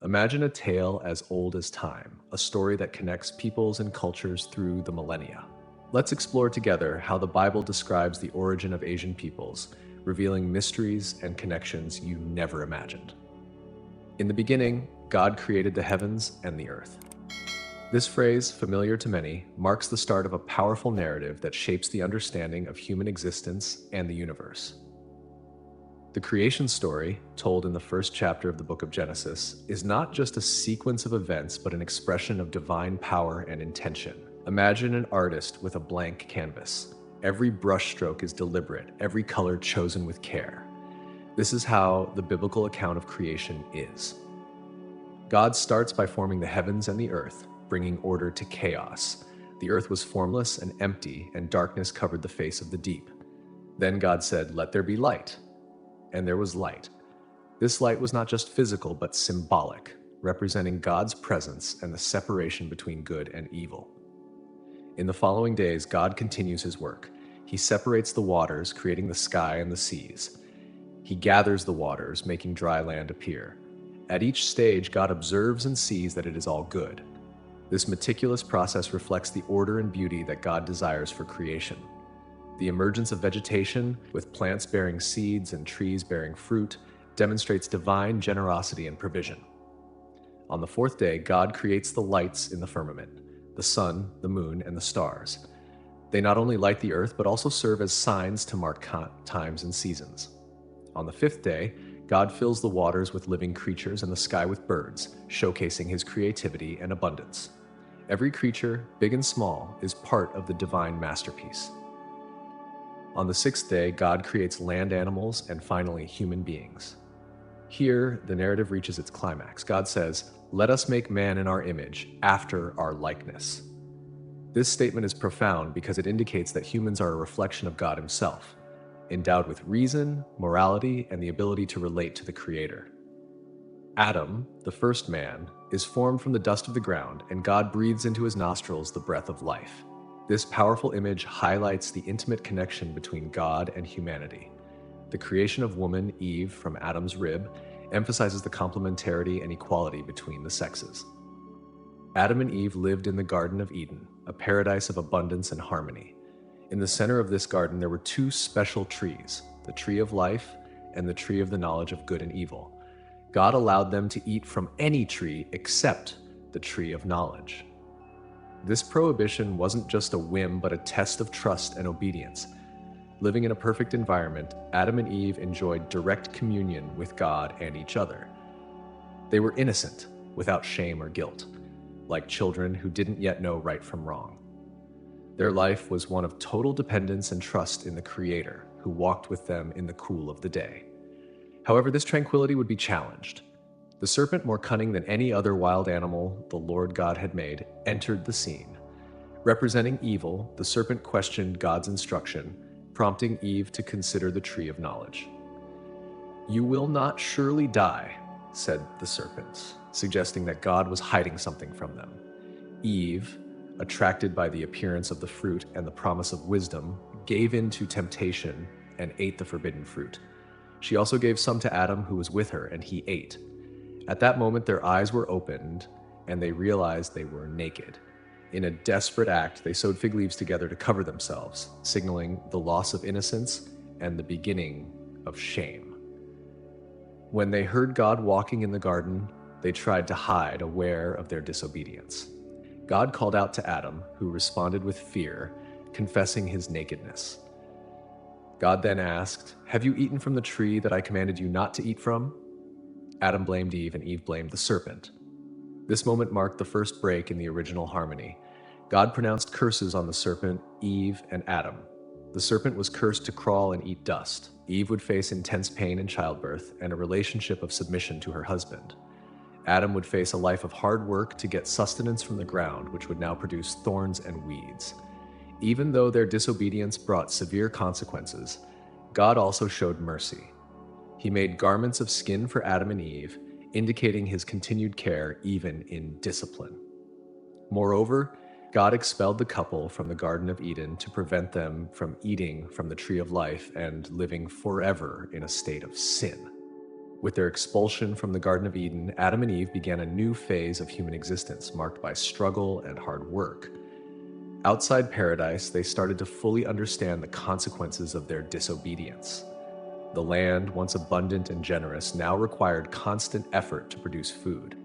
Imagine a tale as old as time, a story that connects peoples and cultures through the millennia. Let's explore together how the Bible describes the origin of Asian peoples, revealing mysteries and connections you never imagined. In the beginning, God created the heavens and the earth. This phrase, familiar to many, marks the start of a powerful narrative that shapes the understanding of human existence and the universe. The creation story, told in the first chapter of the book of Genesis, is not just a sequence of events but an expression of divine power and intention. Imagine an artist with a blank canvas. Every brushstroke is deliberate, every color chosen with care. This is how the biblical account of creation is. God starts by forming the heavens and the earth, bringing order to chaos. The earth was formless and empty, and darkness covered the face of the deep. Then God said, "Let there be light." And there was light. This light was not just physical, but symbolic, representing God's presence and the separation between good and evil. In the following days, God continues his work. He separates the waters, creating the sky and the seas. He gathers the waters, making dry land appear. At each stage, God observes and sees that it is all good. This meticulous process reflects the order and beauty that God desires for creation. The emergence of vegetation, with plants bearing seeds and trees bearing fruit, demonstrates divine generosity and provision. On the fourth day, God creates the lights in the firmament, the sun, the moon, and the stars. They not only light the earth, but also serve as signs to mark times and seasons. On the fifth day, God fills the waters with living creatures and the sky with birds, showcasing his creativity and abundance. Every creature, big and small, is part of the divine masterpiece. On the sixth day, God creates land animals and finally human beings. Here, the narrative reaches its climax. God says, "Let us make man in our image, after our likeness." This statement is profound because it indicates that humans are a reflection of God himself, endowed with reason, morality, and the ability to relate to the Creator. Adam, the first man, is formed from the dust of the ground, and God breathes into his nostrils the breath of life. This powerful image highlights the intimate connection between God and humanity. The creation of woman, Eve, from Adam's rib, emphasizes the complementarity and equality between the sexes. Adam and Eve lived in the Garden of Eden, a paradise of abundance and harmony. In the center of this garden, there were two special trees, the tree of life and the tree of the knowledge of good and evil. God allowed them to eat from any tree except the tree of knowledge. This prohibition wasn't just a whim, but a test of trust and obedience. Living in a perfect environment, Adam and Eve enjoyed direct communion with God and each other. They were innocent, without shame or guilt, like children who didn't yet know right from wrong. Their life was one of total dependence and trust in the Creator, who walked with them in the cool of the day. However, this tranquility would be challenged. The serpent, more cunning than any other wild animal the Lord God had made, entered the scene. Representing evil, the serpent questioned God's instruction, prompting Eve to consider the tree of knowledge. "You will not surely die," said the serpent, suggesting that God was hiding something from them. Eve, attracted by the appearance of the fruit and the promise of wisdom, gave in to temptation and ate the forbidden fruit. She also gave some to Adam, who was with her, and he ate. At that moment, their eyes were opened, and they realized they were naked. In a desperate act, they sewed fig leaves together to cover themselves, signaling the loss of innocence and the beginning of shame. When they heard God walking in the garden, they tried to hide, aware of their disobedience. God called out to Adam, who responded with fear, confessing his nakedness. God then asked, "Have you eaten from the tree that I commanded you not to eat from?" Adam blamed Eve, and Eve blamed the serpent. This moment marked the first break in the original harmony. God pronounced curses on the serpent, Eve, and Adam. The serpent was cursed to crawl and eat dust. Eve would face intense pain in childbirth and a relationship of submission to her husband. Adam would face a life of hard work to get sustenance from the ground, which would now produce thorns and weeds. Even though their disobedience brought severe consequences, God also showed mercy. He made garments of skin for Adam and Eve, indicating his continued care even in discipline. Moreover, God expelled the couple from the Garden of Eden to prevent them from eating from the tree of life and living forever in a state of sin. With their expulsion from the Garden of Eden, Adam and Eve began a new phase of human existence marked by struggle and hard work. Outside paradise, they started to fully understand the consequences of their disobedience. The land, once abundant and generous, now required constant effort to produce food.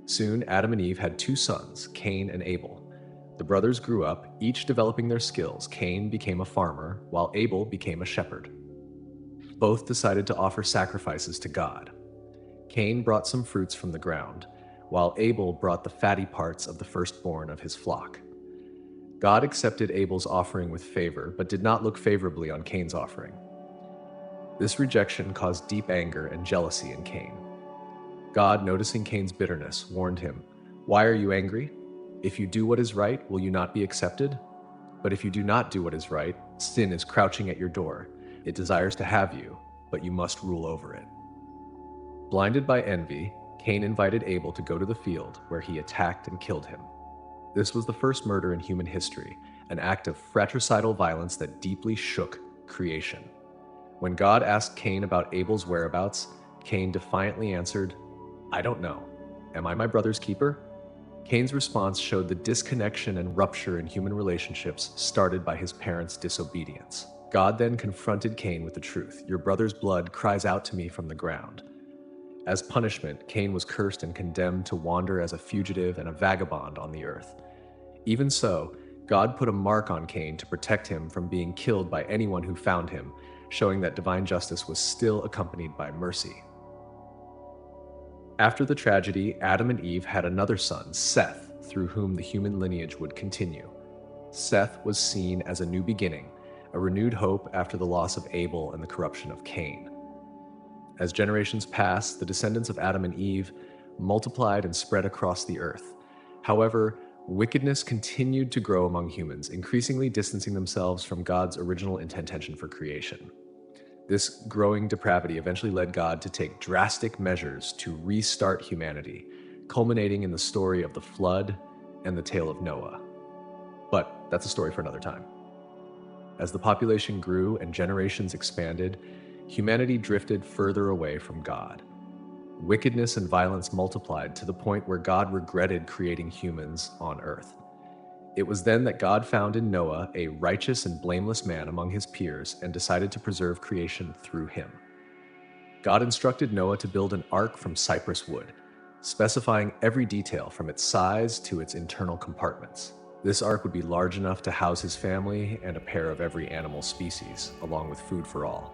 Soon, Adam and Eve had two sons, Cain and Abel. The brothers grew up, each developing their skills. Cain became a farmer, while Abel became a shepherd. Both decided to offer sacrifices to God. Cain brought some fruits from the ground, while Abel brought the fatty parts of the firstborn of his flock. God accepted Abel's offering with favor, but did not look favorably on Cain's offering. This rejection caused deep anger and jealousy in Cain. God, noticing Cain's bitterness, warned him, "Why are you angry? If you do what is right, will you not be accepted? But if you do not do what is right, sin is crouching at your door. It desires to have you, but you must rule over it." Blinded by envy, Cain invited Abel to go to the field, where he attacked and killed him. This was the first murder in human history, an act of fratricidal violence that deeply shook creation. When God asked Cain about Abel's whereabouts, Cain defiantly answered, "I don't know. Am I my brother's keeper?" Cain's response showed the disconnection and rupture in human relationships started by his parents' disobedience. God then confronted Cain with the truth. "Your brother's blood cries out to me from the ground." As punishment, Cain was cursed and condemned to wander as a fugitive and a vagabond on the earth. Even so, God put a mark on Cain to protect him from being killed by anyone who found him, showing that divine justice was still accompanied by mercy. After the tragedy, Adam and Eve had another son, Seth, through whom the human lineage would continue. Seth was seen as a new beginning, a renewed hope after the loss of Abel and the corruption of Cain. As generations passed, the descendants of Adam and Eve multiplied and spread across the earth. However, wickedness continued to grow among humans, increasingly distancing themselves from God's original intention for creation. This growing depravity eventually led God to take drastic measures to restart humanity, culminating in the story of the flood and the tale of Noah. But that's a story for another time. As the population grew and generations expanded, humanity drifted further away from God. Wickedness and violence multiplied to the point where God regretted creating humans on earth. It was then that God found in Noah a righteous and blameless man among his peers and decided to preserve creation through him. God instructed Noah to build an ark from cypress wood, specifying every detail from its size to its internal compartments. This ark would be large enough to house his family and a pair of every animal species, along with food for all.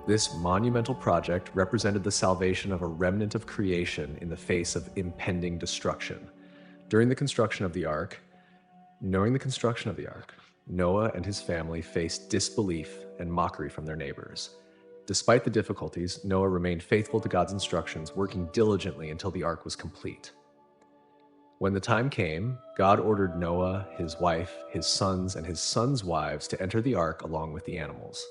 This monumental project represented the salvation of a remnant of creation in the face of impending destruction. Knowing the construction of the ark, Noah and his family faced disbelief and mockery from their neighbors. Despite the difficulties, Noah remained faithful to God's instructions, working diligently until the ark was complete. When the time came, God ordered Noah, his wife, his sons, and his sons' wives to enter the ark along with the animals.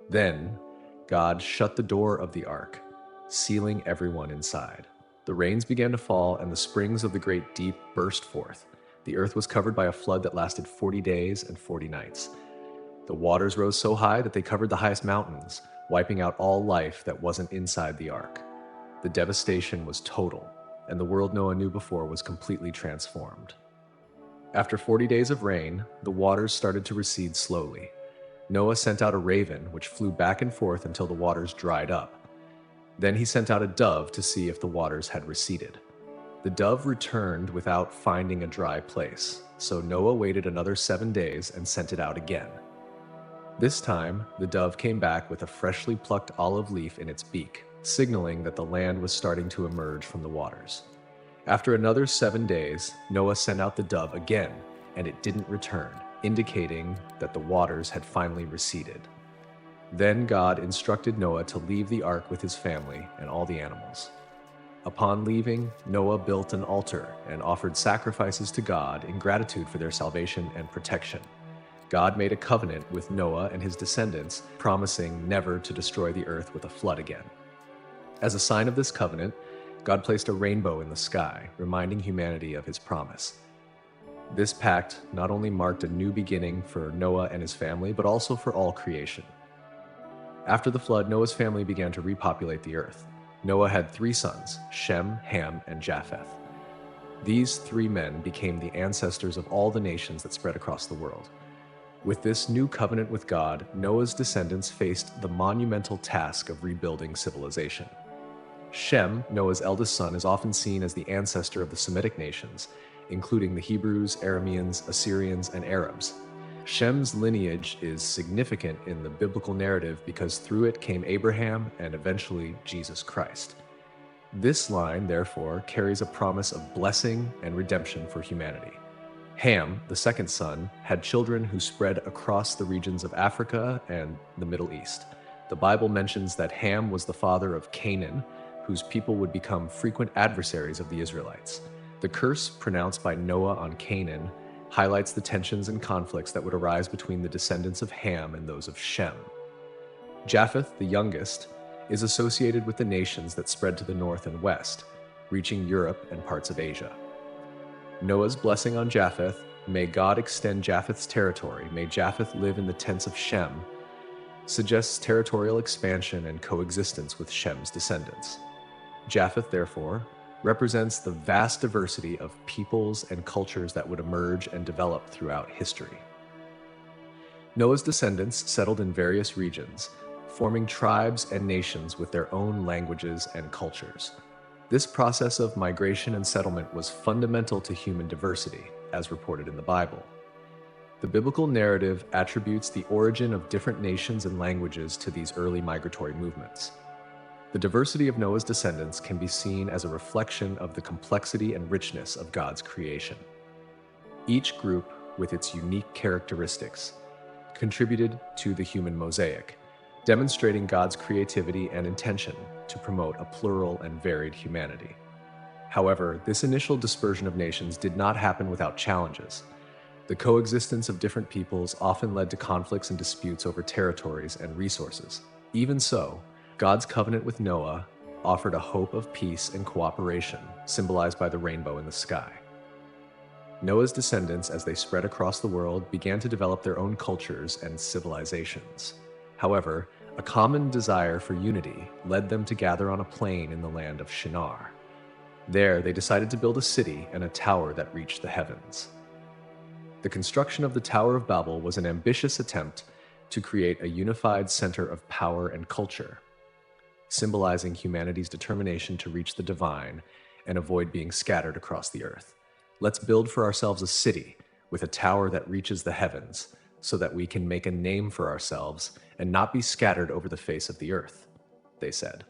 Then, God shut the door of the ark, sealing everyone inside. The rains began to fall, and the springs of the great deep burst forth. The earth was covered by a flood that lasted 40 days and 40 nights. The waters rose so high that they covered the highest mountains, wiping out all life that wasn't inside the ark. The devastation was total, and the world Noah knew before was completely transformed. After 40 days of rain, the waters started to recede slowly. Noah sent out a raven, which flew back and forth until the waters dried up. Then he sent out a dove to see if the waters had receded. The dove returned without finding a dry place, so Noah waited another 7 days and sent it out again. This time, the dove came back with a freshly plucked olive leaf in its beak, signaling that the land was starting to emerge from the waters. After another 7 days, Noah sent out the dove again, and it didn't return, indicating that the waters had finally receded. Then God instructed Noah to leave the ark with his family and all the animals. Upon leaving, Noah built an altar and offered sacrifices to God in gratitude for their salvation and protection. God made a covenant with Noah and his descendants, promising never to destroy the earth with a flood again. As a sign of this covenant, God placed a rainbow in the sky, reminding humanity of his promise. This pact not only marked a new beginning for Noah and his family, but also for all creation. After the flood, Noah's family began to repopulate the earth. Noah had three sons, Shem, Ham, and Japheth. These three men became the ancestors of all the nations that spread across the world. With this new covenant with God, Noah's descendants faced the monumental task of rebuilding civilization. Shem, Noah's eldest son, is often seen as the ancestor of the Semitic nations, including the Hebrews, Arameans, Assyrians, and Arabs. Shem's lineage is significant in the biblical narrative because through it came Abraham and eventually Jesus Christ. This line, therefore, carries a promise of blessing and redemption for humanity. Ham, the second son, had children who spread across the regions of Africa and the Middle East. The Bible mentions that Ham was the father of Canaan, whose people would become frequent adversaries of the Israelites. The curse pronounced by Noah on Canaan highlights the tensions and conflicts that would arise between the descendants of Ham and those of Shem. Japheth, the youngest, is associated with the nations that spread to the north and west, reaching Europe and parts of Asia. Noah's blessing on Japheth, may God extend Japheth's territory, may Japheth live in the tents of Shem, suggests territorial expansion and coexistence with Shem's descendants. Japheth, therefore, represents the vast diversity of peoples and cultures that would emerge and develop throughout history. Noah's descendants settled in various regions, forming tribes and nations with their own languages and cultures. This process of migration and settlement was fundamental to human diversity, as reported in the Bible. The biblical narrative attributes the origin of different nations and languages to these early migratory movements. The diversity of Noah's descendants can be seen as a reflection of the complexity and richness of God's creation. Each group, with its unique characteristics, contributed to the human mosaic, demonstrating God's creativity and intention to promote a plural and varied humanity. However, this initial dispersion of nations did not happen without challenges. The coexistence of different peoples often led to conflicts and disputes over territories and resources. Even so, God's covenant with Noah offered a hope of peace and cooperation, symbolized by the rainbow in the sky. Noah's descendants, as they spread across the world, began to develop their own cultures and civilizations. However, a common desire for unity led them to gather on a plain in the land of Shinar. There, they decided to build a city and a tower that reached the heavens. The construction of the Tower of Babel was an ambitious attempt to create a unified center of power and culture, symbolizing humanity's determination to reach the divine and avoid being scattered across the earth. Let's build for ourselves a city with a tower that reaches the heavens, so that we can make a name for ourselves and not be scattered over the face of the earth, they said.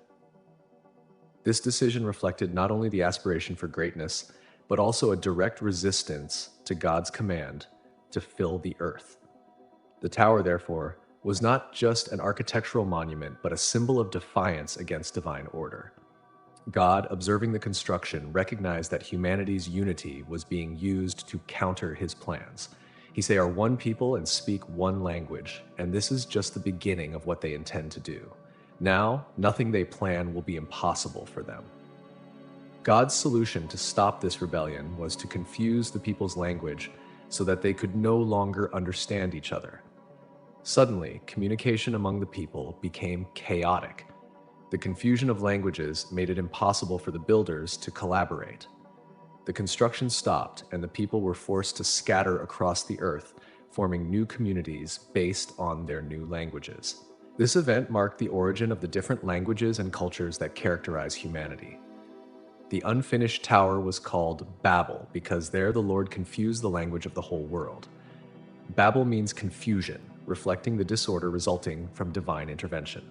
This decision reflected not only the aspiration for greatness, but also a direct resistance to God's command to fill the earth. The tower, therefore, was not just an architectural monument, but a symbol of defiance against divine order. God, observing the construction, recognized that humanity's unity was being used to counter his plans. They are one people and speak one language, and this is just the beginning of what they intend to do. Now, nothing they plan will be impossible for them. God's solution to stop this rebellion was to confuse the people's language so that they could no longer understand each other. Suddenly, communication among the people became chaotic. The confusion of languages made it impossible for the builders to collaborate. The construction stopped, and the people were forced to scatter across the earth, forming new communities based on their new languages. This event marked the origin of the different languages and cultures that characterize humanity. The unfinished tower was called Babel because there the Lord confused the language of the whole world. Babel means confusion, reflecting the disorder resulting from divine intervention.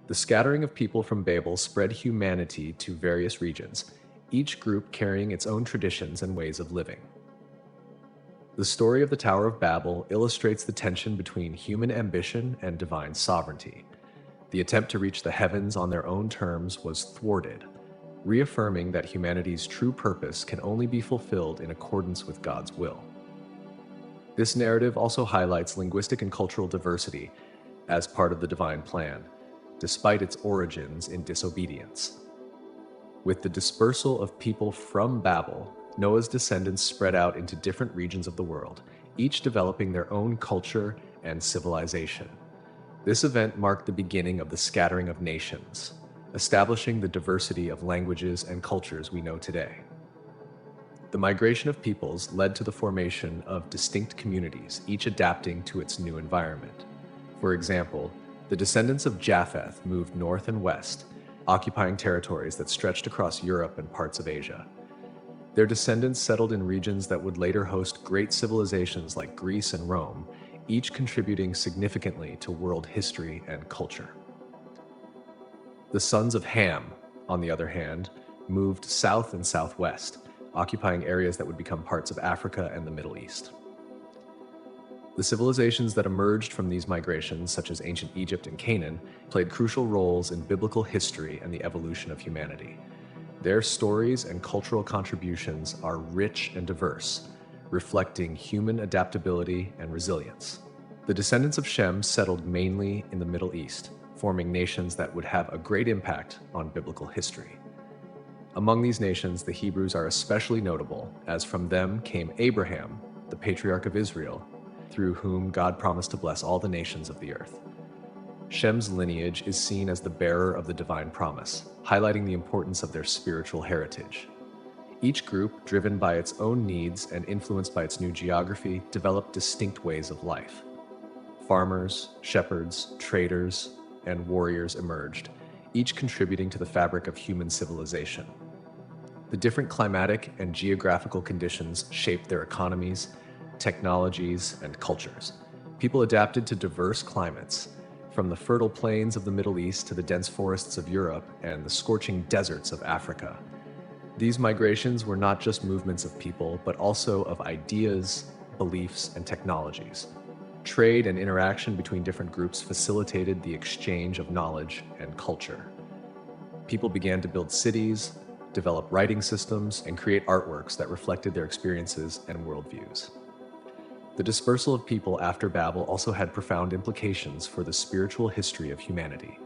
The scattering of people from Babel spread humanity to various regions, each group carrying its own traditions and ways of living. The story of the Tower of Babel illustrates the tension between human ambition and divine sovereignty. The attempt to reach the heavens on their own terms was thwarted, reaffirming that humanity's true purpose can only be fulfilled in accordance with God's will. This narrative also highlights linguistic and cultural diversity as part of the divine plan, despite its origins in disobedience. With the dispersal of people from Babel, Noah's descendants spread out into different regions of the world, each developing their own culture and civilization. This event marked the beginning of the scattering of nations. establishing the diversity of languages and cultures we know today. The migration of peoples led to the formation of distinct communities, each adapting to its new environment. For example, the descendants of Japheth moved north and west, occupying territories that stretched across Europe and parts of Asia. Their descendants settled in regions that would later host great civilizations like Greece and Rome, each contributing significantly to world history and culture. The sons of Ham, on the other hand, moved south and southwest, occupying areas that would become parts of Africa and the Middle East. The civilizations that emerged from these migrations, such as ancient Egypt and Canaan, played crucial roles in biblical history and the evolution of humanity. Their stories and cultural contributions are rich and diverse, reflecting human adaptability and resilience. The descendants of Shem settled mainly in the Middle East, forming nations that would have a great impact on biblical history. Among these nations, the Hebrews are especially notable, as from them came Abraham, the patriarch of Israel, through whom God promised to bless all the nations of the earth. Shem's lineage is seen as the bearer of the divine promise, highlighting the importance of their spiritual heritage. Each group, driven by its own needs and influenced by its new geography, developed distinct ways of life. Farmers, shepherds, traders, and warriors emerged, each contributing to the fabric of human civilization. The different climatic and geographical conditions shaped their economies, technologies, and cultures. People adapted to diverse climates, from the fertile plains of the Middle East to the dense forests of Europe and the scorching deserts of Africa. These migrations were not just movements of people, but also of ideas, beliefs, and technologies. Trade and interaction between different groups facilitated the exchange of knowledge and culture. People began to build cities, develop writing systems, and create artworks that reflected their experiences and worldviews. The dispersal of people after Babel also had profound implications for the spiritual history of humanity.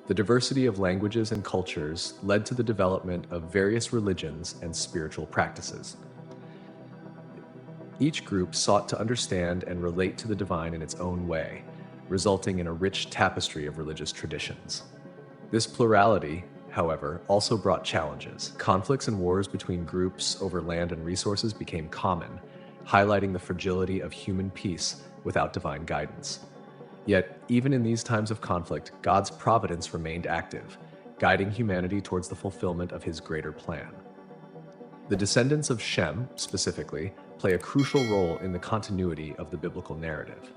The diversity of languages and cultures led to the development of various religions and spiritual practices. Each group sought to understand and relate to the divine in its own way, resulting in a rich tapestry of religious traditions. This plurality, however, also brought challenges. Conflicts and wars between groups over land and resources became common, highlighting the fragility of human peace without divine guidance. Yet, even in these times of conflict, God's providence remained active, guiding humanity towards the fulfillment of his greater plan. The descendants of Shem, specifically, play a crucial role in the continuity of the biblical narrative.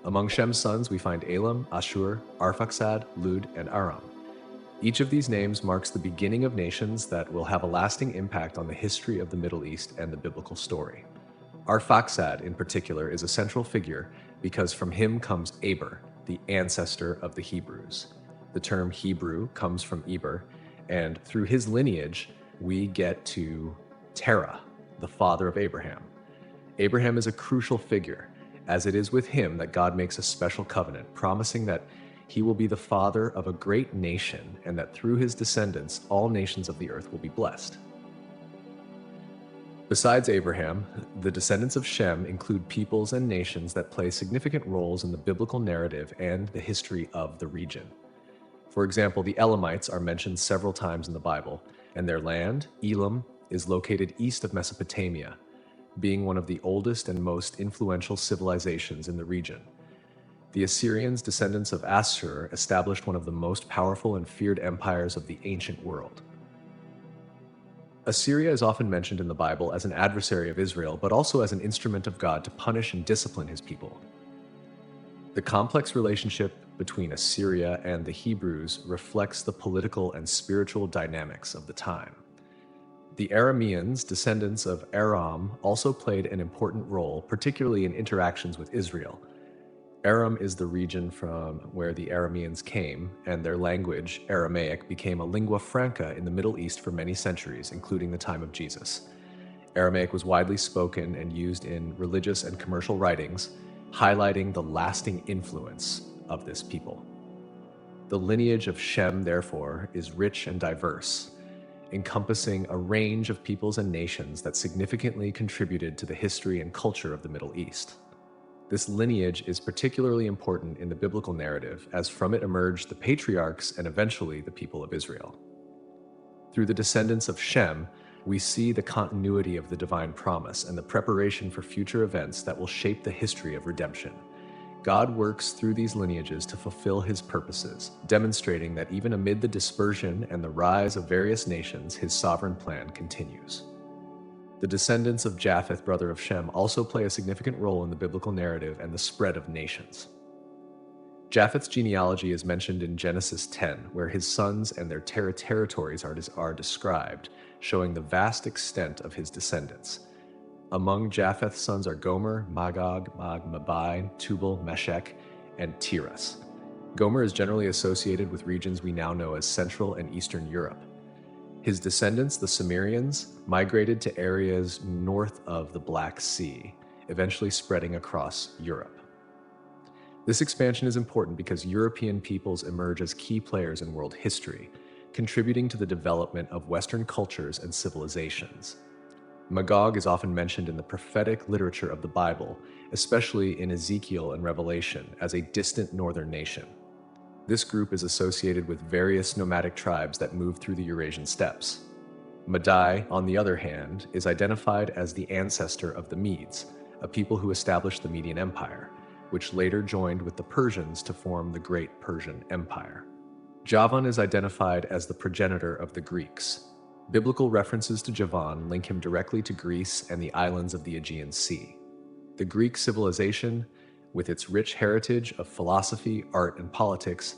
Among Shem's sons, we find Elam, Ashur, Arphaxad, Lud, and Aram. Each of these names marks the beginning of nations that will have a lasting impact on the history of the Middle East and the biblical story. Arphaxad, in particular, is a central figure because from him comes Eber, the ancestor of the Hebrews. The term Hebrew comes from Eber, and through his lineage, we get to Terah, the father of Abraham. Abraham is a crucial figure, as it is with him that God makes a special covenant, promising that he will be the father of a great nation and that through his descendants, all nations of the earth will be blessed. Besides Abraham, the descendants of Shem include peoples and nations that play significant roles in the biblical narrative and the history of the region. For example, the Elamites are mentioned several times in the Bible, and their land, Elam, is located east of Mesopotamia, being one of the oldest and most influential civilizations in the region. The Assyrians, descendants of Assur, established one of the most powerful and feared empires of the ancient world. Assyria is often mentioned in the Bible as an adversary of Israel, but also as an instrument of God to punish and discipline his people. The complex relationship between Assyria and the Hebrews reflects the political and spiritual dynamics of the time. The Arameans, descendants of Aram, also played an important role, particularly in interactions with Israel. Aram is the region from where the Arameans came, and their language, Aramaic, became a lingua franca in the Middle East for many centuries, including the time of Jesus. Aramaic was widely spoken and used in religious and commercial writings, highlighting the lasting influence of this people. The lineage of Shem, therefore, is rich and diverse, encompassing a range of peoples and nations that significantly contributed to the history and culture of the Middle East. This lineage is particularly important in the biblical narrative, as from it emerged the patriarchs and eventually the people of Israel. Through the descendants of Shem, we see the continuity of the divine promise and the preparation for future events that will shape the history of redemption. God works through these lineages to fulfill his purposes, demonstrating that even amid the dispersion and the rise of various nations, his sovereign plan continues. The descendants of Japheth, brother of Shem, also play a significant role in the biblical narrative and the spread of nations. Japheth's genealogy is mentioned in Genesis 10, where his sons and their territories are described, showing the vast extent of his descendants. Among Japheth's sons are Gomer, Magog, Madai, Tubal, Meshech, and Tiras. Gomer is generally associated with regions we now know as Central and Eastern Europe. His descendants, the Cimmerians, migrated to areas north of the Black Sea, eventually spreading across Europe. This expansion is important because European peoples emerge as key players in world history, contributing to the development of Western cultures and civilizations. Magog is often mentioned in the prophetic literature of the Bible, especially in Ezekiel and Revelation, as a distant northern nation. This group is associated with various nomadic tribes that moved through the Eurasian steppes. Madai, on the other hand, is identified as the ancestor of the Medes, a people who established the Median Empire, which later joined with the Persians to form the Great Persian Empire. Javan is identified as the progenitor of the Greeks. Biblical references to Javan link him directly to Greece and the islands of the Aegean Sea. The Greek civilization, with its rich heritage of philosophy, art, and politics,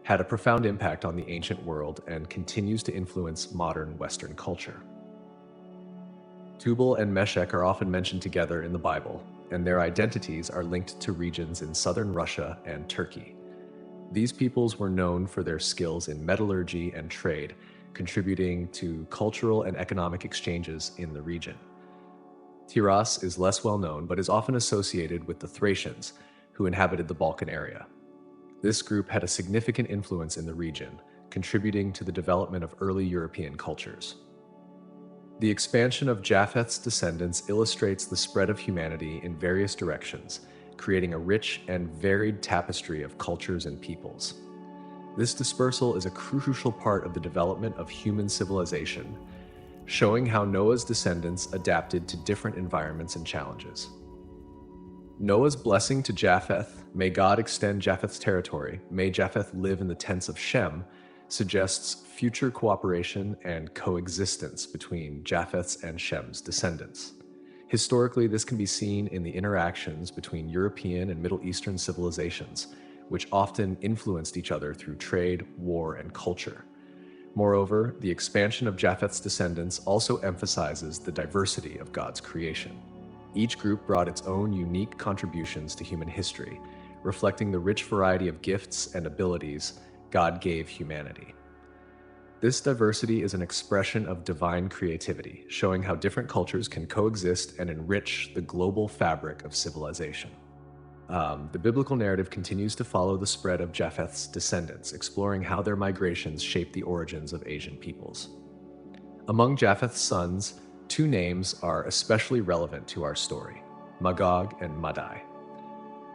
had a profound impact on the ancient world and continues to influence modern Western culture. Tubal and Meshech are often mentioned together in the Bible, and their identities are linked to regions in southern Russia and Turkey. These peoples were known for their skills in metallurgy and trade, contributing to cultural and economic exchanges in the region. Tiras is less well known, but is often associated with the Thracians, who inhabited the Balkan area. This group had a significant influence in the region, contributing to the development of early European cultures. The expansion of Japheth's descendants illustrates the spread of humanity in various directions, creating a rich and varied tapestry of cultures and peoples. This dispersal is a crucial part of the development of human civilization, showing how Noah's descendants adapted to different environments and challenges. Noah's blessing to Japheth, may God extend Japheth's territory, may Japheth live in the tents of Shem, suggests future cooperation and coexistence between Japheth's and Shem's descendants. Historically, this can be seen in the interactions between European and Middle Eastern civilizations, which often influenced each other through trade, war, and culture. Moreover, the expansion of Japheth's descendants also emphasizes the diversity of God's creation. Each group brought its own unique contributions to human history, reflecting the rich variety of gifts and abilities God gave humanity. This diversity is an expression of divine creativity, showing how different cultures can coexist and enrich the global fabric of civilization. The biblical narrative continues to follow the spread of Japheth's descendants, exploring how their migrations shaped the origins of Asian peoples. Among Japheth's sons, two names are especially relevant to our story: Magog and Madai.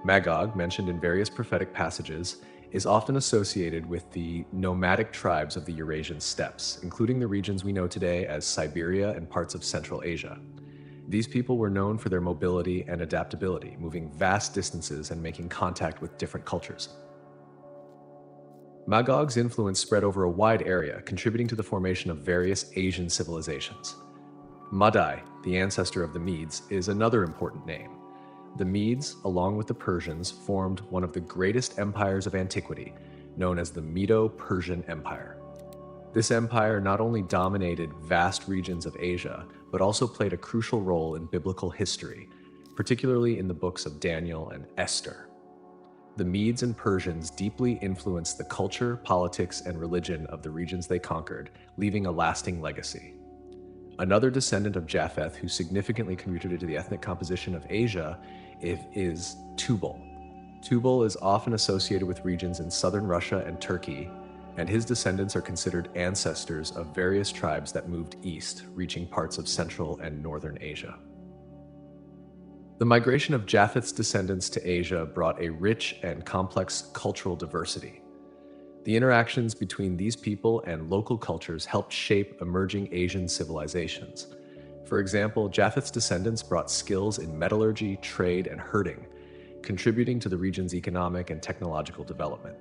Magog, mentioned in various prophetic passages, is often associated with the nomadic tribes of the Eurasian steppes, including the regions we know today as Siberia and parts of Central Asia. These people were known for their mobility and adaptability, moving vast distances and making contact with different cultures. Magog's influence spread over a wide area, contributing to the formation of various Asian civilizations. Madai, the ancestor of the Medes, is another important name. The Medes, along with the Persians, formed one of the greatest empires of antiquity, known as the Medo-Persian Empire. This empire not only dominated vast regions of Asia, but also played a crucial role in biblical history, particularly in the books of Daniel and Esther. The Medes and Persians deeply influenced the culture, politics, and religion of the regions they conquered, leaving a lasting legacy. Another descendant of Japheth who significantly contributed to the ethnic composition of Asia is Tubal. Tubal is often associated with regions in southern Russia and Turkey, and his descendants are considered ancestors of various tribes that moved east, reaching parts of Central and Northern Asia. The migration of Japheth's descendants to Asia brought a rich and complex cultural diversity. The interactions between these people and local cultures helped shape emerging Asian civilizations. For example, Japheth's descendants brought skills in metallurgy, trade, and herding, contributing to the region's economic and technological development.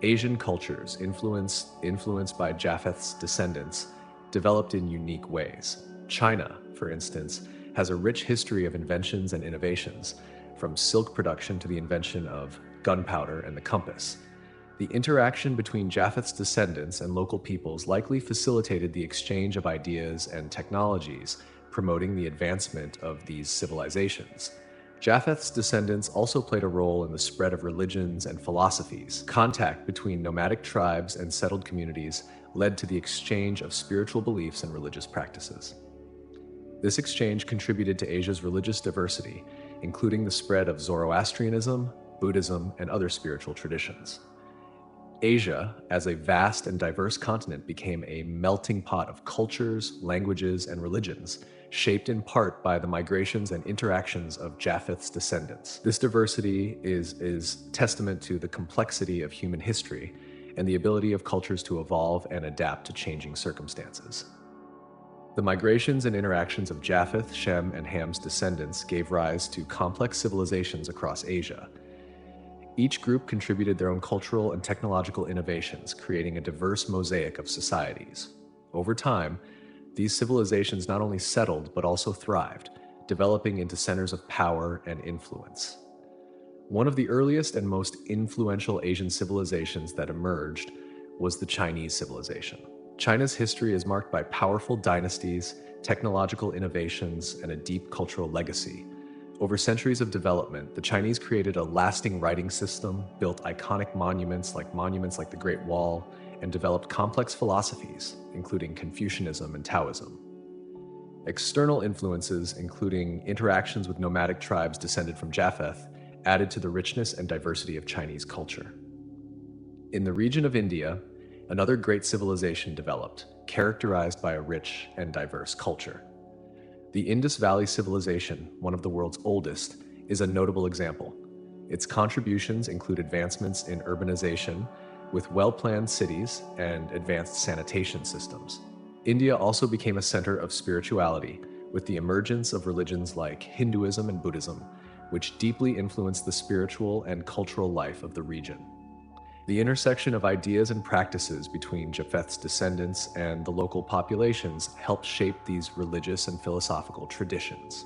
Asian cultures, influenced by Japheth's descendants, developed in unique ways. China, for instance, has a rich history of inventions and innovations, from silk production to the invention of gunpowder and the compass. The interaction between Japheth's descendants and local peoples likely facilitated the exchange of ideas and technologies, promoting the advancement of these civilizations. Japheth's descendants also played a role in the spread of religions and philosophies. Contact between nomadic tribes and settled communities led to the exchange of spiritual beliefs and religious practices. This exchange contributed to Asia's religious diversity, including the spread of Zoroastrianism, Buddhism, and other spiritual traditions. Asia, as a vast and diverse continent, became a melting pot of cultures, languages, and religions, shaped in part by the migrations and interactions of Japheth's descendants. This diversity is testament to the complexity of human history and the ability of cultures to evolve and adapt to changing circumstances. The migrations and interactions of Japheth, Shem, and Ham's descendants gave rise to complex civilizations across Asia. Each group contributed their own cultural and technological innovations, creating a diverse mosaic of societies. Over time, these civilizations not only settled but also thrived, developing into centers of power and influence. One of the earliest and most influential Asian civilizations that emerged was the Chinese civilization. China's history is marked by powerful dynasties, technological innovations, and a deep cultural legacy. Over centuries of development, the Chinese created a lasting writing system, built iconic monuments like the Great Wall, and developed complex philosophies, including Confucianism and Taoism. External influences, including interactions with nomadic tribes descended from Japheth, added to the richness and diversity of Chinese culture. In the region of India, another great civilization developed, characterized by a rich and diverse culture. The Indus Valley Civilization, one of the world's oldest, is a notable example. Its contributions include advancements in urbanization, with well-planned cities and advanced sanitation systems. India also became a center of spirituality, with the emergence of religions like Hinduism and Buddhism, which deeply influenced the spiritual and cultural life of the region. The intersection of ideas and practices between Japheth's descendants and the local populations helped shape these religious and philosophical traditions.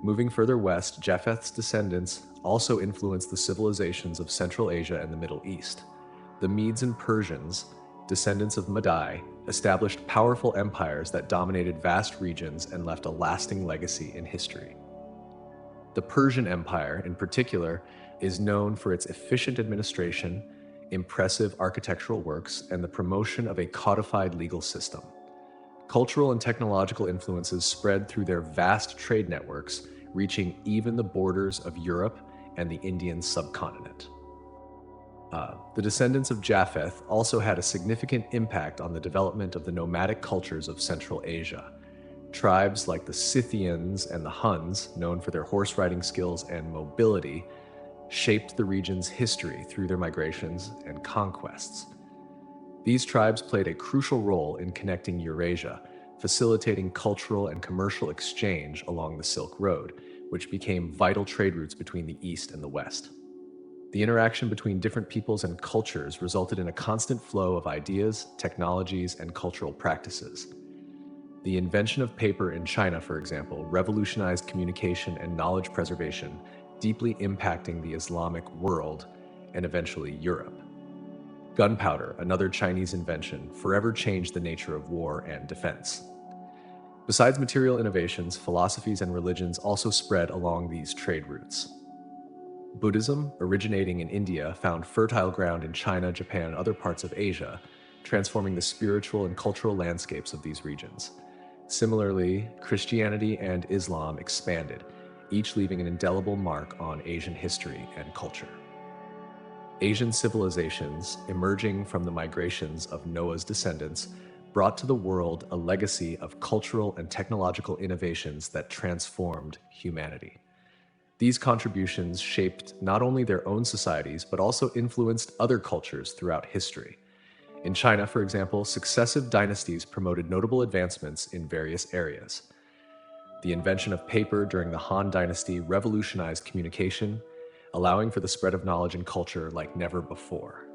Moving further west, Japheth's descendants also influenced the civilizations of Central Asia and the Middle East. The Medes and Persians, descendants of Madai, established powerful empires that dominated vast regions and left a lasting legacy in history. The Persian Empire, in particular, is known for its efficient administration, impressive architectural works, and the promotion of a codified legal system. Cultural and technological influences spread through their vast trade networks, reaching even the borders of Europe and the Indian subcontinent. The descendants of Japheth also had a significant impact on the development of the nomadic cultures of Central Asia. Tribes like the Scythians and the Huns, known for their horse riding skills and mobility, shaped the region's history through their migrations and conquests. These tribes played a crucial role in connecting Eurasia, facilitating cultural and commercial exchange along the Silk Road, which became vital trade routes between the East and the West. The interaction between different peoples and cultures resulted in a constant flow of ideas, technologies, and cultural practices. The invention of paper in China, for example, revolutionized communication and knowledge preservation, deeply impacting the Islamic world and eventually Europe. Gunpowder, another Chinese invention, forever changed the nature of war and defense. Besides material innovations, philosophies and religions also spread along these trade routes. Buddhism, originating in India, found fertile ground in China, Japan, and other parts of Asia, transforming the spiritual and cultural landscapes of these regions. Similarly, Christianity and Islam expanded, each leaving an indelible mark on Asian history and culture. Asian civilizations, emerging from the migrations of Noah's descendants, brought to the world a legacy of cultural and technological innovations that transformed humanity. These contributions shaped not only their own societies, but also influenced other cultures throughout history. In China, for example, successive dynasties promoted notable advancements in various areas. The invention of paper during the Han Dynasty revolutionized communication, allowing for the spread of knowledge and culture like never before.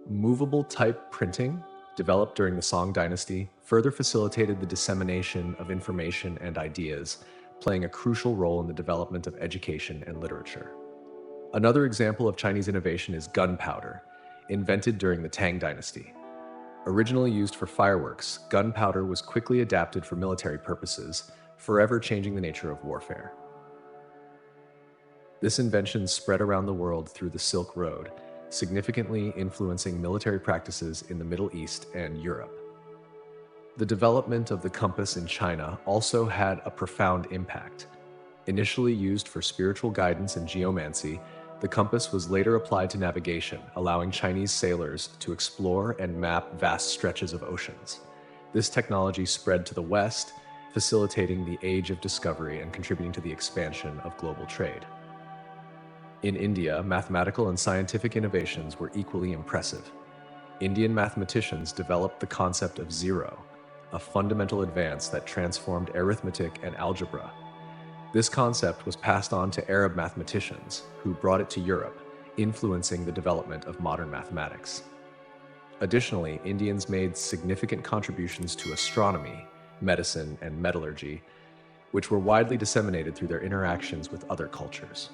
Movable type printing, developed during the Song Dynasty, further facilitated the dissemination of information and ideas, playing a crucial role in the development of education and literature. Another example of Chinese innovation is gunpowder, invented during the Tang Dynasty. Originally used for fireworks, gunpowder was quickly adapted for military purposes, forever changing the nature of warfare. This invention spread around the world through the Silk Road, significantly influencing military practices in the Middle East and Europe. The development of the compass in China also had a profound impact. Initially used for spiritual guidance and geomancy, the compass was later applied to navigation, allowing Chinese sailors to explore and map vast stretches of oceans. This technology spread to the West, facilitating the Age of Discovery and contributing to the expansion of global trade. In India, mathematical and scientific innovations were equally impressive. Indian mathematicians developed the concept of zero, a fundamental advance that transformed arithmetic and algebra. This concept was passed on to Arab mathematicians, who brought it to Europe, influencing the development of modern mathematics. Additionally, Indians made significant contributions to astronomy, medicine, and metallurgy, which were widely disseminated through their interactions with other cultures.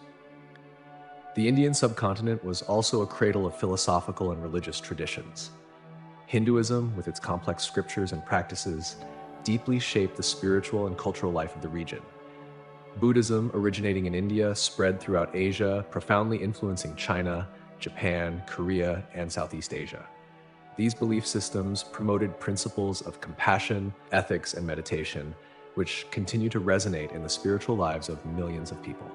The Indian subcontinent was also a cradle of philosophical and religious traditions. Hinduism, with its complex scriptures and practices, deeply shaped the spiritual and cultural life of the region. Buddhism, originating in India, spread throughout Asia, profoundly influencing China, Japan, Korea, and Southeast Asia. These belief systems promoted principles of compassion, ethics, and meditation, which continue to resonate in the spiritual lives of millions of people.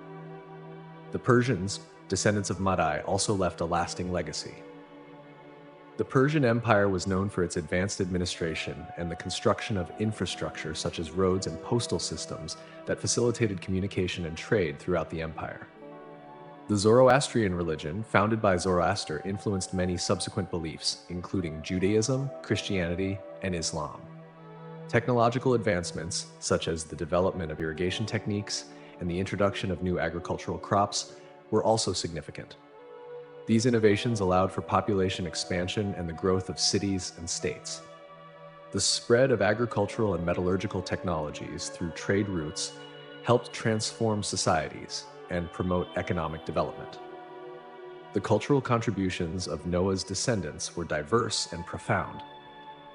The Persians, descendants of Madai, also left a lasting legacy. The Persian Empire was known for its advanced administration and the construction of infrastructure such as roads and postal systems that facilitated communication and trade throughout the empire. The Zoroastrian religion, founded by Zoroaster, influenced many subsequent beliefs, including Judaism, Christianity, and Islam. Technological advancements, such as the development of irrigation techniques and the introduction of new agricultural crops, were also significant. These innovations allowed for population expansion and the growth of cities and states. The spread of agricultural and metallurgical technologies through trade routes helped transform societies and promote economic development. The cultural contributions of Noah's descendants were diverse and profound,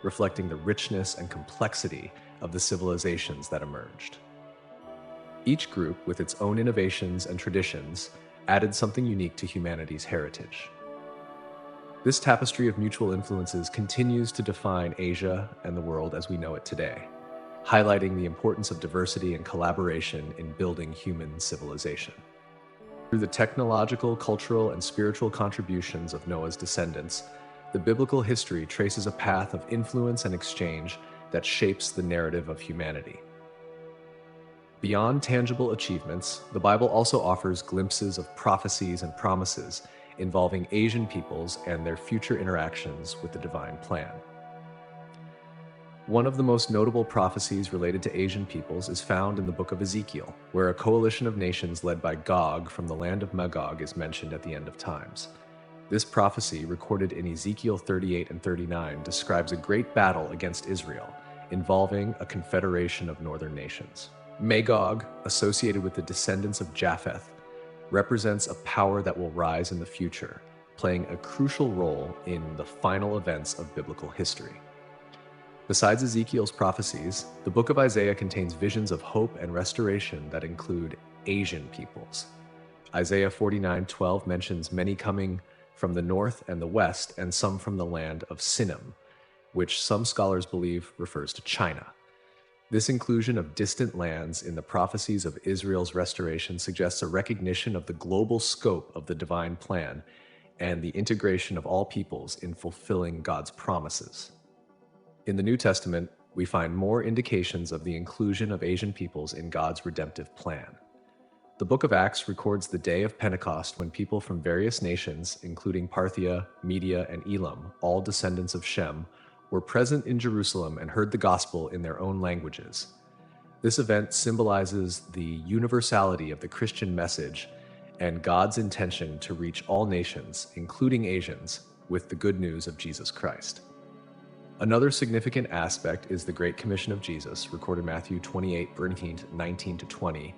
reflecting the richness and complexity of the civilizations that emerged. Each group, with its own innovations and traditions, added something unique to humanity's heritage. This tapestry of mutual influences continues to define Asia and the world as we know it today, highlighting the importance of diversity and collaboration in building human civilization. Through the technological, cultural, and spiritual contributions of Noah's descendants, the biblical history traces a path of influence and exchange that shapes the narrative of humanity. Beyond tangible achievements, the Bible also offers glimpses of prophecies and promises involving Asian peoples and their future interactions with the divine plan. One of the most notable prophecies related to Asian peoples is found in the book of Ezekiel, where a coalition of nations led by Gog from the land of Magog is mentioned at the end of times. This prophecy, recorded in Ezekiel 38 and 39, describes a great battle against Israel, involving a confederation of northern nations. Magog, associated with the descendants of Japheth, represents a power that will rise in the future, playing a crucial role in the final events of biblical history. Besides Ezekiel's prophecies, the book of Isaiah contains visions of hope and restoration that include Asian peoples. Isaiah 49:12 mentions many coming from the north and the west, and some from the land of Sinim, which some scholars believe refers to China. This inclusion of distant lands in the prophecies of Israel's restoration suggests a recognition of the global scope of the divine plan and the integration of all peoples in fulfilling God's promises. In the New Testament, we find more indications of the inclusion of Asian peoples in God's redemptive plan. The book of Acts records the day of Pentecost when people from various nations, including Parthia, Media, and Elam, all descendants of Shem, were present in Jerusalem and heard the gospel in their own languages. This event symbolizes the universality of the Christian message and God's intention to reach all nations, including Asians, with the good news of Jesus Christ. Another significant aspect is the Great Commission of Jesus, recorded in Matthew 28, 19-20,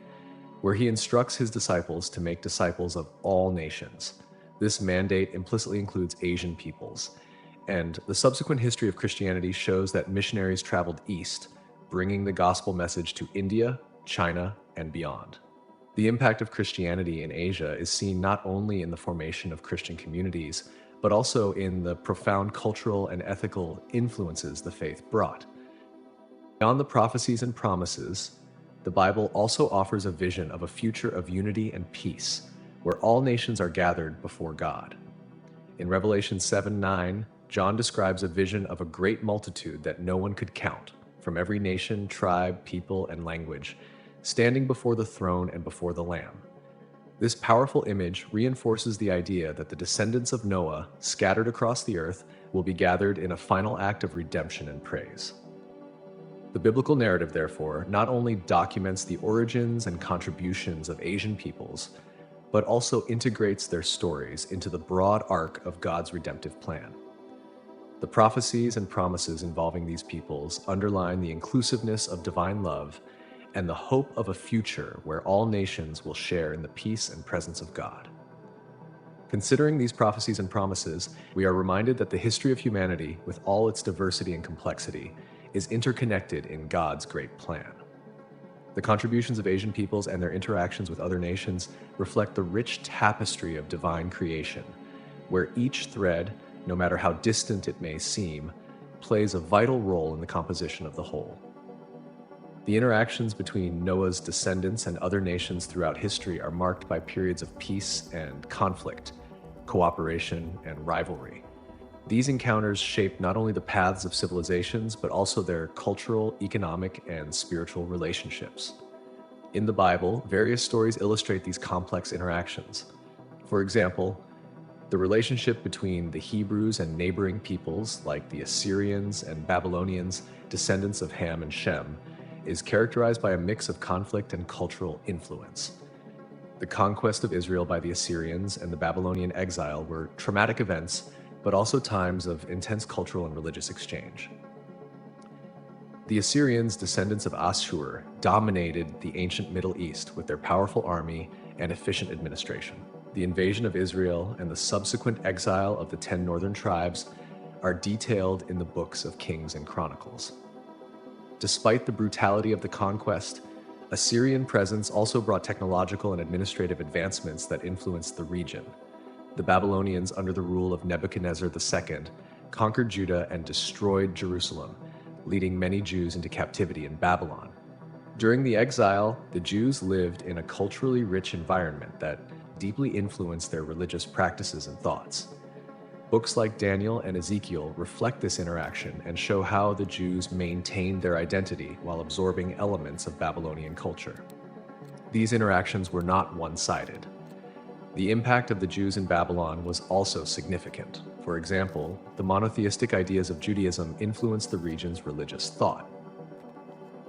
where he instructs his disciples to make disciples of all nations. This mandate implicitly includes Asian peoples, and the subsequent history of Christianity shows that missionaries traveled east, bringing the gospel message to India, China, and beyond. The impact of Christianity in Asia is seen not only in the formation of Christian communities, but also in the profound cultural and ethical influences the faith brought. Beyond the prophecies and promises, the Bible also offers a vision of a future of unity and peace, where all nations are gathered before God. In Revelation 7:9, John describes a vision of a great multitude that no one could count, from every nation, tribe, people, and language, standing before the throne and before the Lamb. This powerful image reinforces the idea that the descendants of Noah, scattered across the earth, will be gathered in a final act of redemption and praise. The biblical narrative, therefore, not only documents the origins and contributions of Asian peoples, but also integrates their stories into the broad arc of God's redemptive plan. The prophecies and promises involving these peoples underline the inclusiveness of divine love and the hope of a future where all nations will share in the peace and presence of God. Considering these prophecies and promises, we are reminded that the history of humanity, with all its diversity and complexity, is interconnected in God's great plan. The contributions of Asian peoples and their interactions with other nations reflect the rich tapestry of divine creation, where each thread, no matter how distant it may seem, plays a vital role in the composition of the whole. The interactions between Noah's descendants and other nations throughout history are marked by periods of peace and conflict, cooperation and rivalry. These encounters shape not only the paths of civilizations, but also their cultural, economic, and spiritual relationships. In the Bible, various stories illustrate these complex interactions. For example, the relationship between the Hebrews and neighboring peoples, like the Assyrians and Babylonians, descendants of Ham and Shem, is characterized by a mix of conflict and cultural influence. The conquest of Israel by the Assyrians and the Babylonian exile were traumatic events, but also times of intense cultural and religious exchange. The Assyrians, descendants of Ashur, dominated the ancient Middle East with their powerful army and efficient administration. The invasion of Israel and the subsequent exile of the 10 northern tribes are detailed in the books of Kings and Chronicles. Despite the brutality of the conquest, Assyrian presence also brought technological and administrative advancements that influenced the region. The Babylonians, under the rule of Nebuchadnezzar II, conquered Judah and destroyed Jerusalem, leading many Jews into captivity in Babylon. During the exile, the Jews lived in a culturally rich environment that deeply influenced their religious practices and thoughts. Books like Daniel and Ezekiel reflect this interaction and show how the Jews maintained their identity while absorbing elements of Babylonian culture. These interactions were not one-sided. The impact of the Jews in Babylon was also significant. For example, the monotheistic ideas of Judaism influenced the region's religious thought.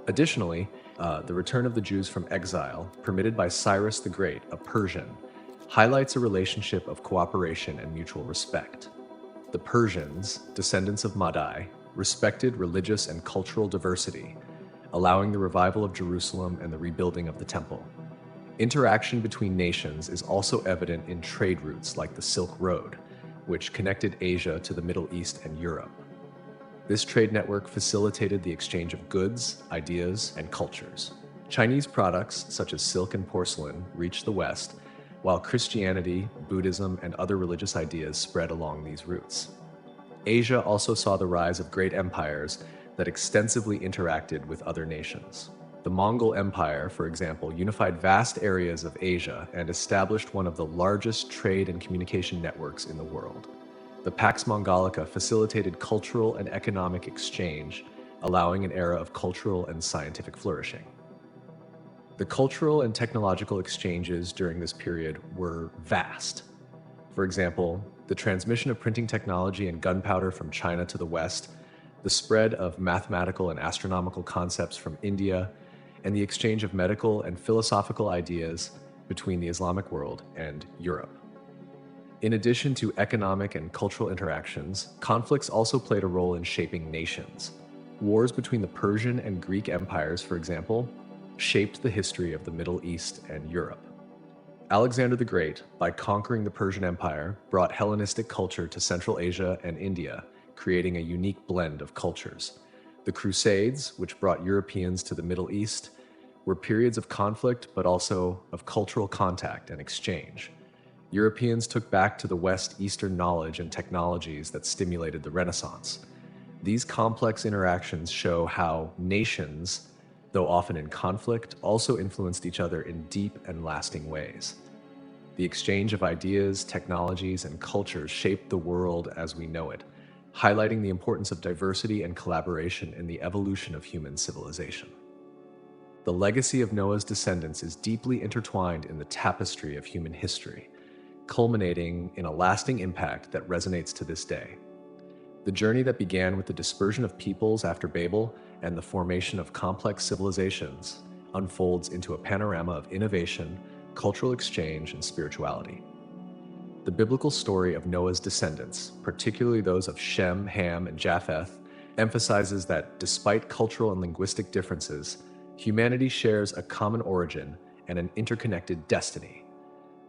Additionally, the return of the Jews from exile, permitted by Cyrus the Great, a Persian, highlights a relationship of cooperation and mutual respect. The Persians, descendants of Madai, respected religious and cultural diversity, allowing the revival of Jerusalem and the rebuilding of the temple. Interaction between nations is also evident in trade routes like the Silk Road, which connected Asia to the Middle East and Europe. This trade network facilitated the exchange of goods, ideas, and cultures. Chinese products, such as silk and porcelain, reached the West, while Christianity, Buddhism, and other religious ideas spread along these routes. Asia also saw the rise of great empires that extensively interacted with other nations. The Mongol Empire, for example, unified vast areas of Asia and established one of the largest trade and communication networks in the world. The Pax Mongolica facilitated cultural and economic exchange, allowing an era of cultural and scientific flourishing. The cultural and technological exchanges during this period were vast. For example, the transmission of printing technology and gunpowder from China to the West, the spread of mathematical and astronomical concepts from India, and the exchange of medical and philosophical ideas between the Islamic world and Europe. In addition to economic and cultural interactions, conflicts also played a role in shaping nations. Wars between the Persian and Greek empires, for example, shaped the history of the Middle East and Europe. Alexander the Great, by conquering the Persian Empire, brought Hellenistic culture to Central Asia and India, creating a unique blend of cultures. The Crusades, which brought Europeans to the Middle East, were periods of conflict but also of cultural contact and exchange. Europeans took back to the West Eastern knowledge and technologies that stimulated the Renaissance. These complex interactions show how nations, though often in conflict, also influenced each other in deep and lasting ways. The exchange of ideas, technologies, and cultures shaped the world as we know it, highlighting the importance of diversity and collaboration in the evolution of human civilization. The legacy of Noah's descendants is deeply intertwined in the tapestry of human history, culminating in a lasting impact that resonates to this day. The journey that began with the dispersion of peoples after Babel and the formation of complex civilizations unfolds into a panorama of innovation, cultural exchange, and spirituality. The biblical story of Noah's descendants, particularly those of Shem, Ham, and Japheth, emphasizes that despite cultural and linguistic differences, humanity shares a common origin and an interconnected destiny.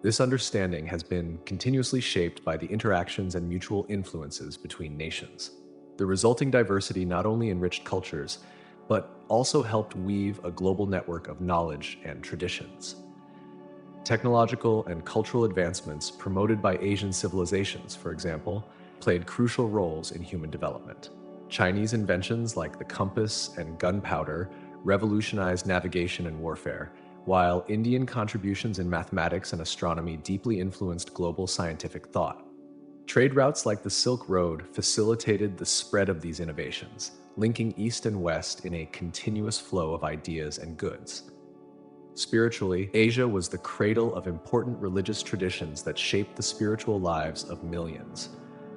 This understanding has been continuously shaped by the interactions and mutual influences between nations. The resulting diversity not only enriched cultures, but also helped weave a global network of knowledge and traditions. Technological and cultural advancements promoted by Asian civilizations, for example, played crucial roles in human development. Chinese inventions like the compass and gunpowder revolutionized navigation and warfare, while Indian contributions in mathematics and astronomy deeply influenced global scientific thought. Trade routes like the Silk Road facilitated the spread of these innovations, linking East and West in a continuous flow of ideas and goods. Spiritually, Asia was the cradle of important religious traditions that shaped the spiritual lives of millions.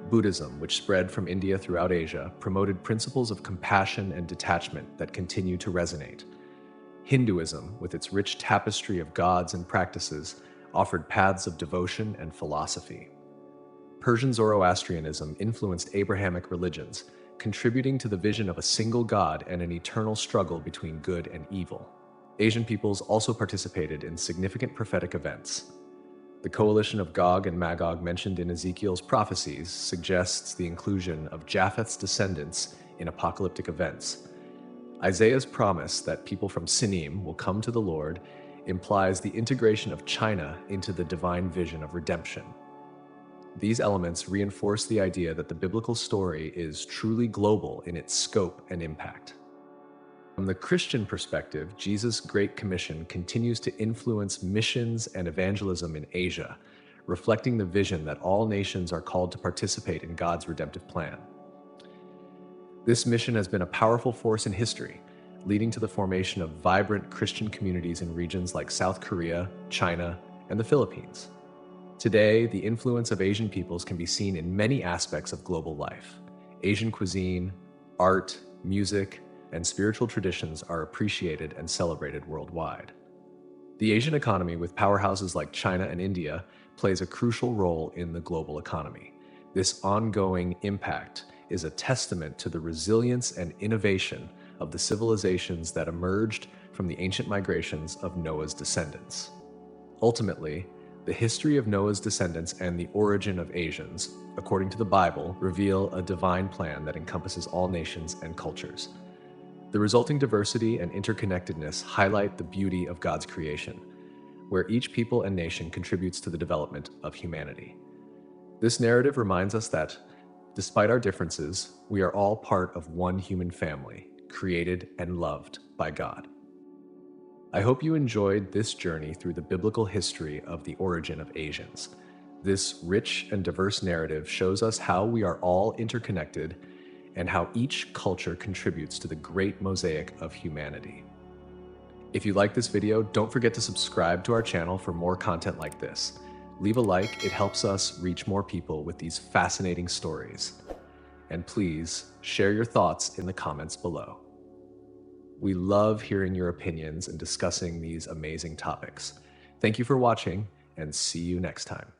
Buddhism, which spread from India throughout Asia, promoted principles of compassion and detachment that continue to resonate. Hinduism, with its rich tapestry of gods and practices, offered paths of devotion and philosophy. Persian Zoroastrianism influenced Abrahamic religions, contributing to the vision of a single God and an eternal struggle between good and evil. Asian peoples also participated in significant prophetic events. The coalition of Gog and Magog mentioned in Ezekiel's prophecies suggests the inclusion of Japheth's descendants in apocalyptic events. Isaiah's promise that people from Sinim will come to the Lord implies the integration of China into the divine vision of redemption. These elements reinforce the idea that the biblical story is truly global in its scope and impact. From the Christian perspective, Jesus' Great Commission continues to influence missions and evangelism in Asia, reflecting the vision that all nations are called to participate in God's redemptive plan. This mission has been a powerful force in history, leading to the formation of vibrant Christian communities in regions like South Korea, China, and the Philippines. Today, the influence of Asian peoples can be seen in many aspects of global life. Asian cuisine, art, music, and spiritual traditions are appreciated and celebrated worldwide. The Asian economy, with powerhouses like China and India, plays a crucial role in the global economy. This ongoing impact is a testament to the resilience and innovation of the civilizations that emerged from the ancient migrations of Noah's descendants. Ultimately, the history of Noah's descendants and the origin of Asians, according to the Bible, reveal a divine plan that encompasses all nations and cultures. The resulting diversity and interconnectedness highlight the beauty of God's creation, where each people and nation contributes to the development of humanity. This narrative reminds us that, despite our differences, we are all part of one human family, created and loved by God. I hope you enjoyed this journey through the biblical history of the origin of Asians. This rich and diverse narrative shows us how we are all interconnected and how each culture contributes to the great mosaic of humanity. If you like this video, don't forget to subscribe to our channel for more content like this. Leave a like, it helps us reach more people with these fascinating stories. And please share your thoughts in the comments below. We love hearing your opinions and discussing these amazing topics. Thank you for watching, and see you next time.